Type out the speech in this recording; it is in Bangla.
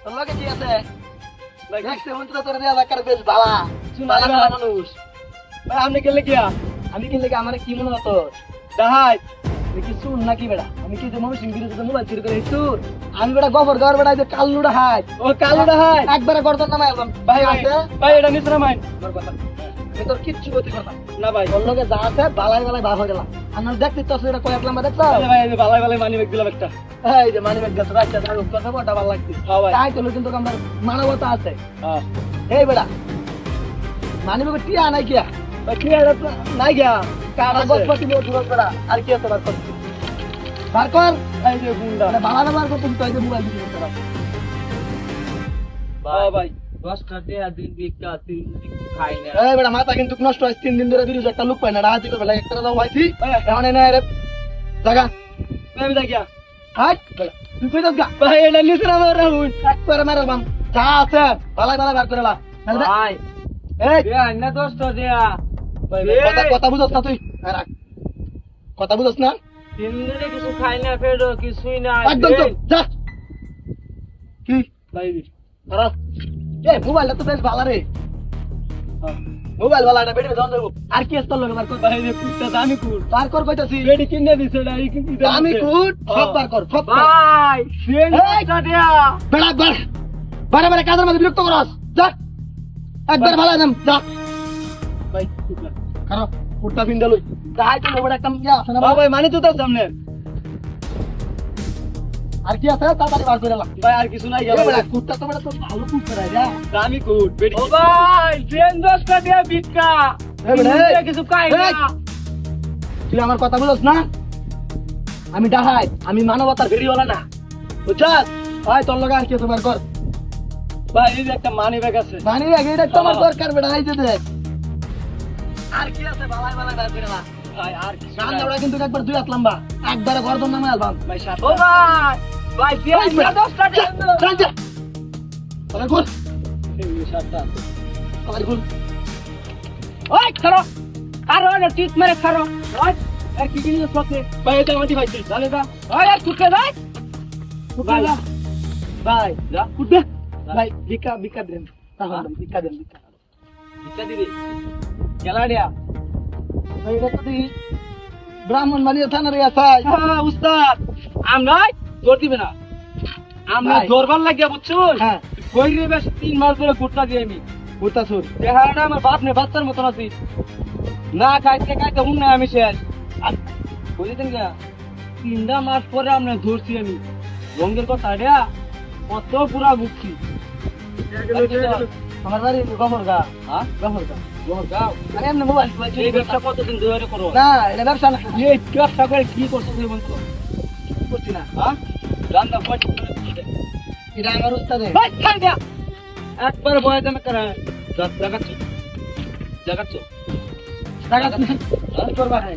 তোর লগে কি আছে দেখতে মন তো তোর দেয়া লাকার বেশ বালা বালা বালা মানুষ ভাই আপনি গেলে কিয়া আমি কি লাগে আমার কি মনে হতো দাহাই দেখি শুন নাকি বেড়া আমি কি যে মানুষ বিরুদ্ধে মোবাইল চুরি করে একটু আমি বেড়া গোবর ঘর বেড়া যে কাল্লুটা হাই ও কালুটা হাই একবারে গর্দন নামাই আলবাম ভাই ভাই ভাই এটা মিশ্রা মাইন আমি তোর কিচ্ছু করতে পারতাম না ভাই তোর লগে যা আছে বালাই বালাই ভাব হয়ে গেলাম আমার দেখতে তো এটা কয়েক লম্বা দেখছো ভাই এই যে বালাই বালাই মানি ব্যাগ দিলাম একটা এই যে মানি ব্যাগ গেছে রাস্তা থাকো কথা বড় ভালো লাগছে হ্যাঁ ভাই তাই তো কিন্তু আমার মানবতা আছে হ্যাঁ এই বেড়া মানি ব্যাগ টিয়া নাই কিয়া ভাই কি এটা নাই গিয়া কার আছে কাগজপত্র নিয়ে দূর বেড়া আর কি আছে বার কর বার কর এই যে গুন্ডা বালা বার কর তুমি তো এই যে মোবাইল দিয়ে করতে পারো ভাই 10টা টাকা দিন ভিক্ষা তিন খাই না এই বেটা মাথা কিন্তু নষ্ট হয় 3 দিন ধরে বিরুজ একটা লোক পায় না রাতে তো বেলা একটা দাও হইছি এখন এনে রে জায়গা আমি যাই গিয়া হাট বেটা তুই কই যাস গা ভাই এটা মিশ্রা মার রাহুল একবারে মারা বাম যা আছে বালাই বালাই বার করে লা ভাই এই দেয়া না 10টা টাকা কথা কথা বুঝছ না তুই রাখ কথা বুঝছ না 3 দিনে কিছু খাই না ফেরো কিছুই না একদম তো যা কি ভাই ধরো এই মোবাইলটা তো বেশ ভালো রে মোবাইল ভালো এটা বেটে দাও দেবো আর কি আছে তোর লগে বার কর ভাই রে কুত্তা দামি কুট বার কর কইতাছি রেডি কিনে দিছে না এই কি আমি কুট সব বার কর সব কর। ভাই সেন এই! টাকা বেড়া বার বারে বারে কাজের মধ্যে বিরক্ত করস যা একবার ভালো একদম যা ভাই কুত্তা খারাপ কুটটা পিন্দা লই যাই তো বড় একটা ইয়া আছে না বাবা ভাই মানে তো তার সামনে আর কি আছে তাড়াতাড়ি বার করে লা ভাই আর কিছু নাই গিয়া বেড়া কুটটা তো বড় তো ভালো কুট করে যা দামি কুট বেডি ও ভাই ট্রেন 10টা টাকা ভিক্ষা এই বেটা, এই! কিছু খাই না এই! তুই আমার কথা বুঝছ না আমি ডাহাই আমি মানবতার ভিডিওলা না বুঝছস ভাই তোর লগে আর কি আছে বার কর ভাই এই যে একটা মানি ব্যাগ আছে মানি আগে এটা তো আমার দরকার বেড়া এই যে দেখ আর কি আছে বালাই বালাই বার করে লা ভাই আর কিছু গান নাই। দেওয়া কিন্তু একবার 2 হাত লম্বা একবারে গর্দন নামে অ্যালবাম ভাই সাত ও ভাই ভাই দিয়া 10টা টাকা তাহলে কর সাতটা তাহলে কর ওই খারো খারো না টিট মেরে খারো ওই আর কি কিনে সতে ভাই এটা মাটি ভাইছি জানে দা ওই আর কুটে ভাই ভাই ভাই যা কুটে ভাই বিকা দেন তাহলে বিকা দেন বিকা ভিক্ষা দিবি গেলাড়িয়া ভাই এটা তো দি ব্রাহ্মণ বানিয়ে থানারে আসাই হ্যাঁ উস্তাদ আমরা জোর দিবে না আমরা ভাই। জোরবার লাগিয়া বুঝছুন হ্যাঁ কই রে বেশ 3 মাস ধরে গুটটা দিয়ে আমি কুটা সুর দেহাটা আমার বাপ নে বাচ্চার মতন আছি না খাইতে খাইতে হুম না আমি শেষ আর বুঝেছেন কি 3টা মাস পরে আমরা ধরছি আমি রঙের কথা রে কত পুরা বুঝছি আমার বাড়ি গমরগা হ্যাঁ গমরগা তোমার গাও আরে এমনি মোবাইল এই ব্যবসা কতদিন ধরে করো না এটা ব্যবসা না এই ব্যবসা করে কি করছো তুমি বলতো করছি না হ্যাঁ রান্না করে এটা আমার উস্তাদে ভাই খাই দিয়া একবার বয় জানা করে জাগাচ্ছ জাগাচ্ছ টাকা তুমি করবা নাই